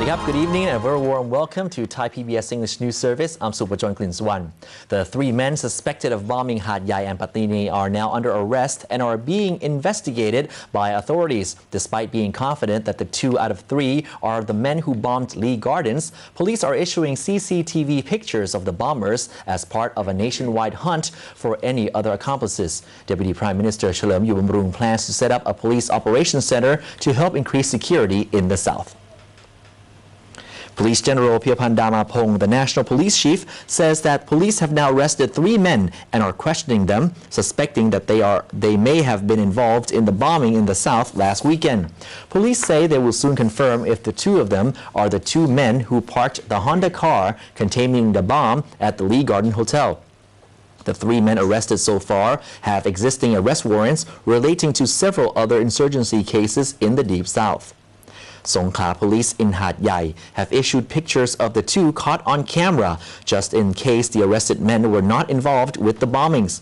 Good evening and a very warm welcome to Thai PBS English News Service. I'm Supachon Klinswan. The three men suspected of bombing Hat Yai and Patini are now under arrest and are being investigated by authorities. Despite being confident that the 2 out of 3 are the men who bombed Lee Gardens, police are issuing CCTV pictures of the bombers as part of a nationwide hunt for any other accomplices. Deputy Prime Minister Chalerm Yubamrung plans to set up a police operations center to help increase security in the south. Police General Piyapan Damapong, the National Police Chief, says that police have now arrested 3 men and are questioning them, suspecting that they may have been involved in the bombing in the south last weekend. Police say they will soon confirm if the 2 of them are the 2 men who parked the Honda car containing the bomb at the Lee Garden Hotel. The 3 men arrested so far have existing arrest warrants relating to several other insurgency cases in the Deep South. Songkhla police in Hat Yai have issued pictures of the 2 caught on camera, just in case the arrested men were not involved with the bombings.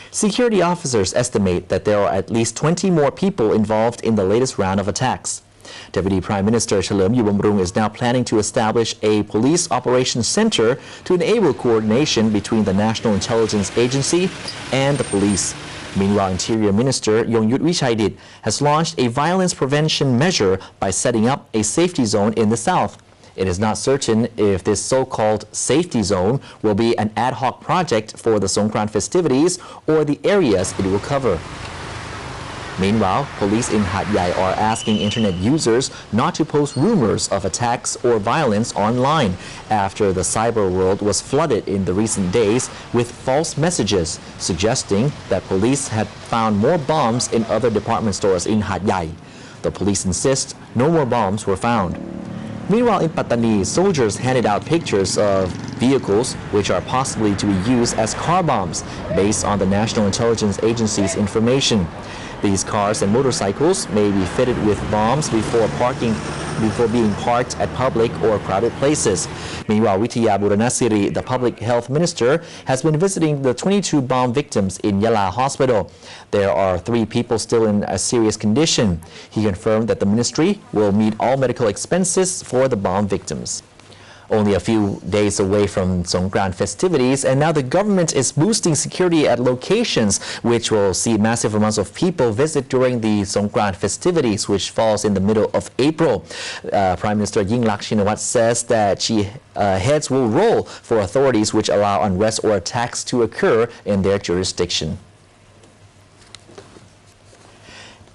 Security officers estimate that there are at least 20 more people involved in the latest round of attacks. Deputy Prime Minister Chalerm Yubamrung is now planning to establish a police operations center to enable coordination between the National Intelligence Agency and the police. Meanwhile, Interior Minister Yongyut Wichaidit has launched a violence prevention measure by setting up a safety zone in the south. It is not certain if this so-called safety zone will be an ad hoc project for the Songkran festivities or the areas it will cover. Meanwhile, police in Hat Yai are asking internet users not to post rumors of attacks or violence online after the cyber world was flooded in the recent days with false messages suggesting that police had found more bombs in other department stores in Hat Yai. The police insist no more bombs were found. Meanwhile, in Pattani, soldiers handed out pictures of vehicles which are possibly to be used as car bombs based on the National Intelligence Agency's information. These cars and motorcycles may be fitted with bombs before being parked at public or crowded places. Meanwhile, Wittiya Buranasiri, the public health minister, has been visiting the 22 bomb victims in Yala Hospital. There are 3 people still in a serious condition. He confirmed that the ministry will meet all medical expenses for the bomb victims. Only a few days away from Songkran festivities, and now the government is boosting security at locations which will see massive amounts of people visit during the Songkran festivities, which falls in the middle of April. Prime Minister Yingluck Shinawatra says that heads will roll for authorities which allow unrest or attacks to occur in their jurisdiction.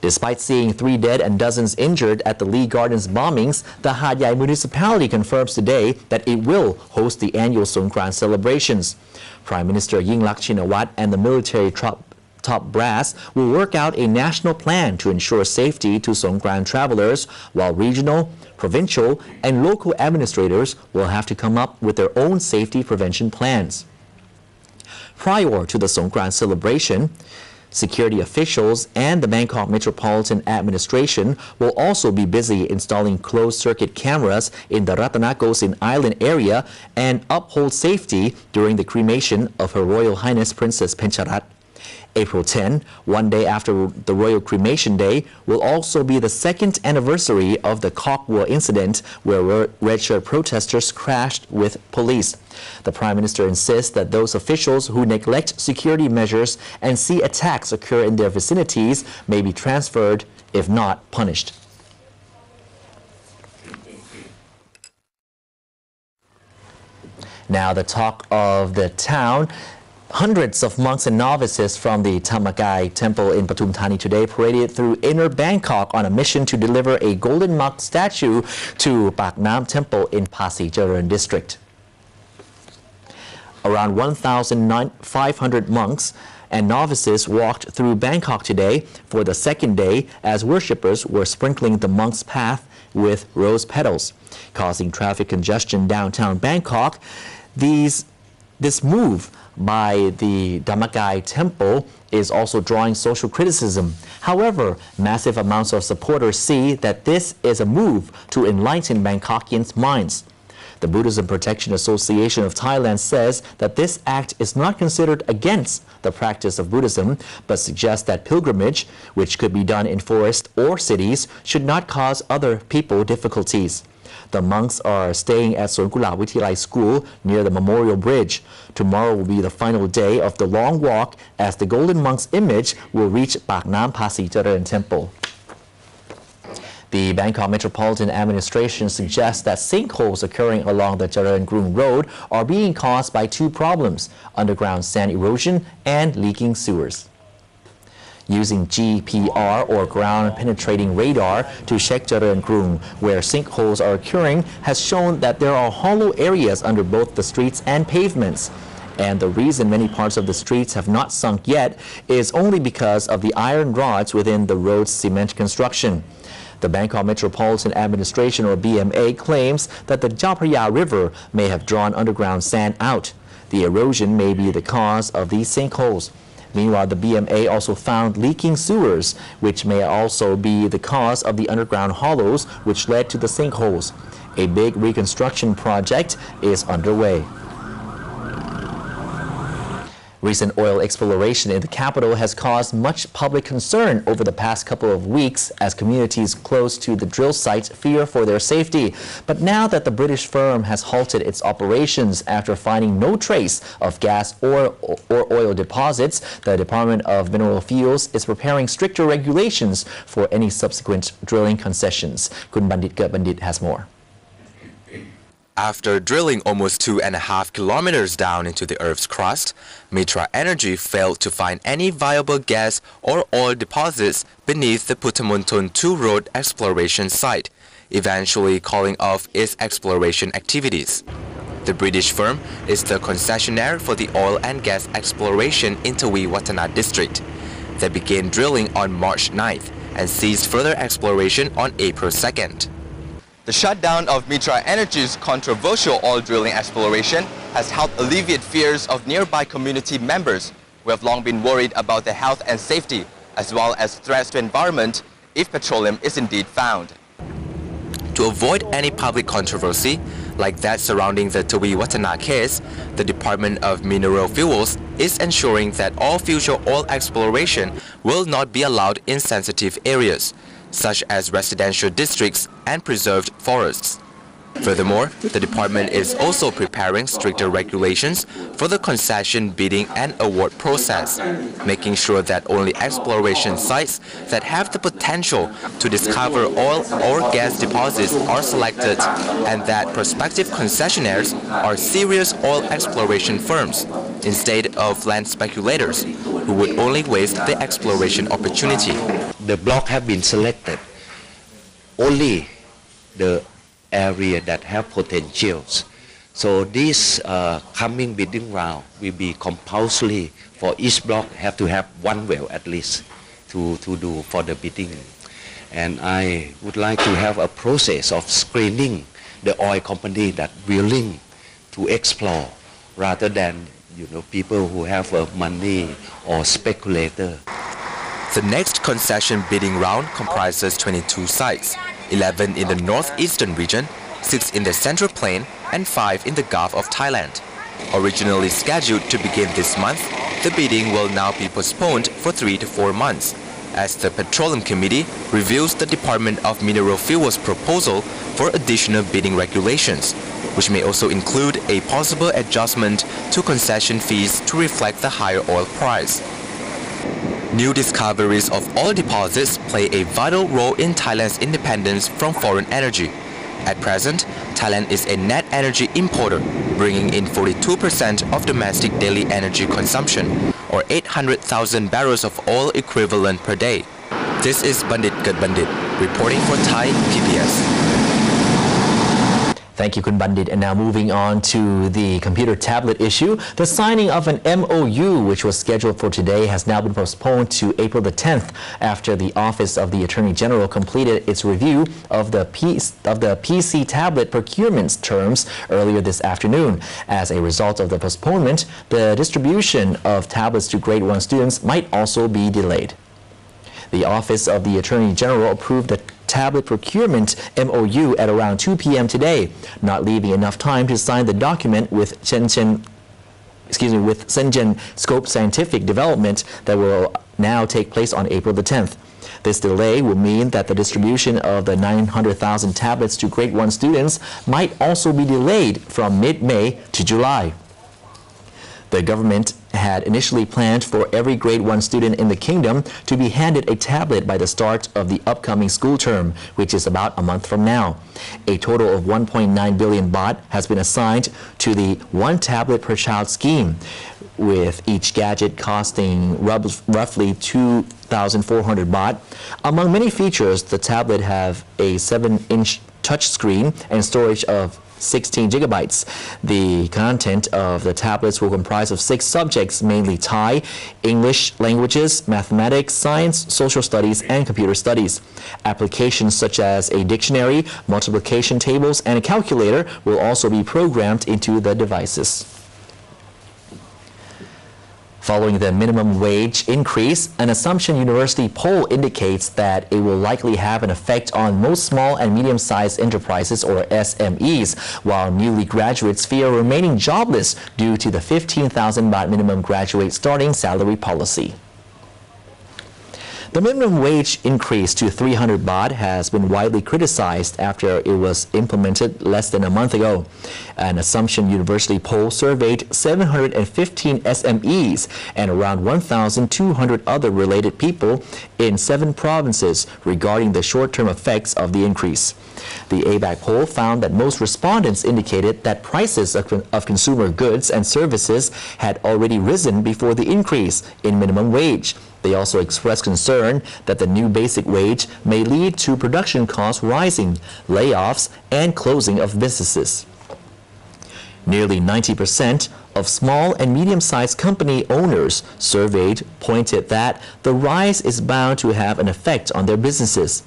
Despite seeing 3 dead and dozens injured at the Lee Gardens bombings, the Hat Yai municipality confirms today that it will host the annual Songkran celebrations. Prime Minister Yingluck Shinawatra and the military top brass will work out a national plan to ensure safety to Songkran travelers, while regional, provincial, and local administrators will have to come up with their own safety prevention plans. Prior to the Songkran celebration, security officials and the Bangkok Metropolitan Administration will also be busy installing closed-circuit cameras in the Ratanakosin Island area and uphold safety during the cremation of Her Royal Highness Princess Pencharat. April 10, 1 day after the Royal Cremation Day, will also be the 2nd anniversary of the Cockwood incident where red-shirt protesters crashed with police. The Prime Minister insists that those officials who neglect security measures and see attacks occur in their vicinities may be transferred, if not punished. Now the talk of the town. Hundreds of monks and novices from the Thammakai temple in Pathum Thani today paraded through inner Bangkok on a mission to deliver a golden monk statue to Pak Nam temple in Pasir Charan district. Around 1,500 monks and novices walked through Bangkok today for the 2nd day as worshippers were sprinkling the monks' path with rose petals, causing traffic congestion downtown Bangkok. This move by the Dhammakai temple is also drawing social criticism. However, massive amounts of supporters see that this is a move to enlighten Bangkokians' minds. The Buddhism Protection Association of Thailand says that this act is not considered against the practice of Buddhism, but suggests that pilgrimage, which could be done in forests or cities, should not cause other people difficulties. The monks are staying at Sonkulap Witilai School near the Memorial Bridge. Tomorrow will be the final day of the long walk as the Golden Monk's image will reach Pak Nam Pasi Charan Temple. The Bangkok Metropolitan Administration suggests that sinkholes occurring along the Charan Krung Road are being caused by two problems: underground sand erosion and leaking sewers. Using GPR or ground penetrating radar to check Charan Krung, where sinkholes are occurring, has shown that there are hollow areas under both the streets and pavements. And the reason many parts of the streets have not sunk yet is only because of the iron rods within the road's cement construction. The Bangkok Metropolitan Administration, or BMA, claims that the Chao Phraya River may have drawn underground sand out. The erosion may be the cause of these sinkholes. Meanwhile, the BMA also found leaking sewers, which may also be the cause of the underground hollows which led to the sinkholes. A big reconstruction project is underway. Recent oil exploration in the capital has caused much public concern over the past couple of weeks as communities close to the drill sites fear for their safety. But now that the British firm has halted its operations after finding no trace of gas or oil deposits, the Department of Mineral Fuels is preparing stricter regulations for any subsequent drilling concessions. Kun Bandit Bandit has more. After drilling almost 2.5 kilometers down into the Earth's crust, Mitra Energy failed to find any viable gas or oil deposits beneath the Putamonton 2 Road exploration site, eventually calling off its exploration activities. The British firm is the concessionaire for the oil and gas exploration in Tawi Watana district. They began drilling on March 9th and ceased further exploration on April 2nd. The shutdown of Mitra Energy's controversial oil drilling exploration has helped alleviate fears of nearby community members who have long been worried about their health and safety, as well as threats to environment if petroleum is indeed found. To avoid any public controversy, like that surrounding the Tawi Watana case, the Department of Mineral Fuels is ensuring that all future oil exploration will not be allowed in sensitive areas, such as residential districts and preserved forests. Furthermore, the department is also preparing stricter regulations for the concession bidding and award process, making sure that only exploration sites that have the potential to discover oil or gas deposits are selected, and that prospective concessionaires are serious oil exploration firms instead of land speculators who would only waste the exploration opportunity. The block have been selected. Only the area that have potentials. So this coming bidding round will be compulsory for each block have to have one well at least to do for the bidding. And I would like to have a process of screening the oil company that willing to explore rather than people who have money or speculator. The next concession bidding round comprises 22 sites, 11 in the northeastern region, 6 in the Central Plain, and 5 in the Gulf of Thailand. Originally scheduled to begin this month, the bidding will now be postponed for 3 to 4 months, as the Petroleum Committee reviews the Department of Mineral Fuels proposal for additional bidding regulations, which may also include a possible adjustment to concession fees to reflect the higher oil price. New discoveries of oil deposits play a vital role in Thailand's independence from foreign energy. At present, Thailand is a net energy importer, bringing in 42% of domestic daily energy consumption, or 800,000 barrels of oil equivalent per day. This is Bandit Bandit, reporting for ThaiPBS. Thank you, Kun Bandit. And now moving on to the computer tablet issue. The signing of an MOU, which was scheduled for today, has now been postponed to April the 10th after the Office of the Attorney General completed its review of the PC tablet procurement terms earlier this afternoon. As a result of the postponement, the distribution of tablets to grade 1 students might also be delayed. The Office of the Attorney General approved the tablet procurement MOU at around 2 p.m. today, not leaving enough time to sign the document with Shenzhen Scope Scientific Development that will now take place on April the 10th. This delay will mean that the distribution of the 900,000 tablets to grade 1 students might also be delayed from mid-May to July. The government had initially planned for every grade 1 student in the kingdom to be handed a tablet by the start of the upcoming school term, which is about a month from now. A total of 1.9 billion baht has been assigned to the one tablet per child scheme, with each gadget costing roughly 2,400 baht. Among many features, the tablet have a 7-inch touchscreen and storage of 16 gigabytes. The content of the tablets will comprise of 6 subjects, mainly Thai, English languages, mathematics, science, social studies, and computer studies. Applications such as a dictionary, multiplication tables, and a calculator will also be programmed into the devices. Following the minimum wage increase, an Assumption University poll indicates that it will likely have an effect on most small and medium-sized enterprises, or SMEs, while newly graduates fear remaining jobless due to the 15,000 baht minimum graduate starting salary policy. The minimum wage increase to 300 baht has been widely criticized after it was implemented less than a month ago. An Assumption University poll surveyed 715 SMEs and around 1,200 other related people in 7 provinces regarding the short-term effects of the increase. The ABAC poll found that most respondents indicated that prices of consumer goods and services had already risen before the increase in minimum wage. They also expressed concern that the new basic wage may lead to production costs rising, layoffs, and closing of businesses. Nearly 90% of small and medium-sized company owners surveyed pointed that the rise is bound to have an effect on their businesses.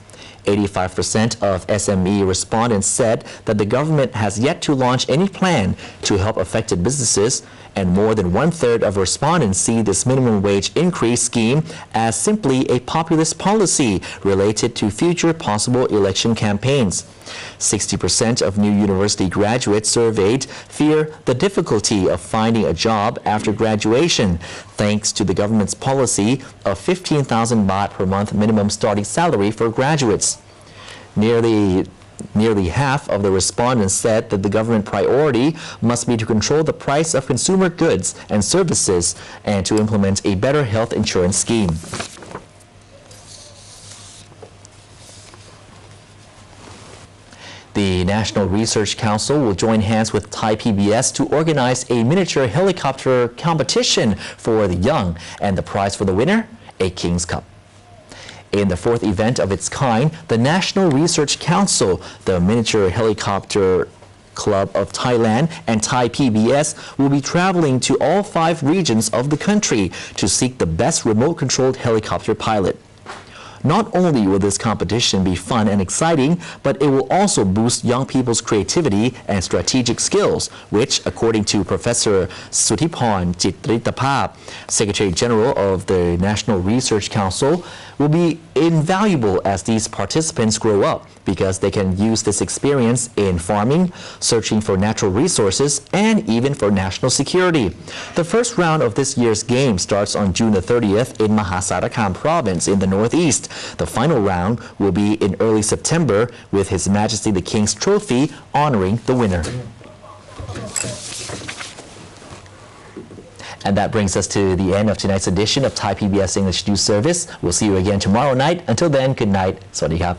85% of SME respondents said that the government has yet to launch any plan to help affected businesses, and more than 1/3 of respondents see this minimum wage increase scheme as simply a populist policy related to future possible election campaigns. 60% of new university graduates surveyed fear the difficulty of finding a job after graduation, thanks to the government's policy of 15,000 baht per month minimum starting salary for graduates. Nearly half of the respondents said that the government priority must be to control the price of consumer goods and services and to implement a better health insurance scheme. The National Research Council will join hands with Thai PBS to organize a miniature helicopter competition for the young, and the prize for the winner, a King's Cup. In the 4th event of its kind, the National Research Council, the Miniature Helicopter Club of Thailand, and Thai PBS will be traveling to all 5 regions of the country to seek the best remote-controlled helicopter pilot. Not only will this competition be fun and exciting, but it will also boost young people's creativity and strategic skills, which, according to Professor Suthiporn Chitritapap, Secretary General of the National Research Council, will be invaluable as these participants grow up, because they can use this experience in farming, searching for natural resources, and even for national security. The first round of this year's game starts on June the 30th in Mahasarakham province in the northeast. The final round will be in early September, with His Majesty the King's Trophy honoring the winner. And that brings us to the end of tonight's edition of Thai PBS English News Service. We'll see you again tomorrow night. Until then, good night. Sawadee krap.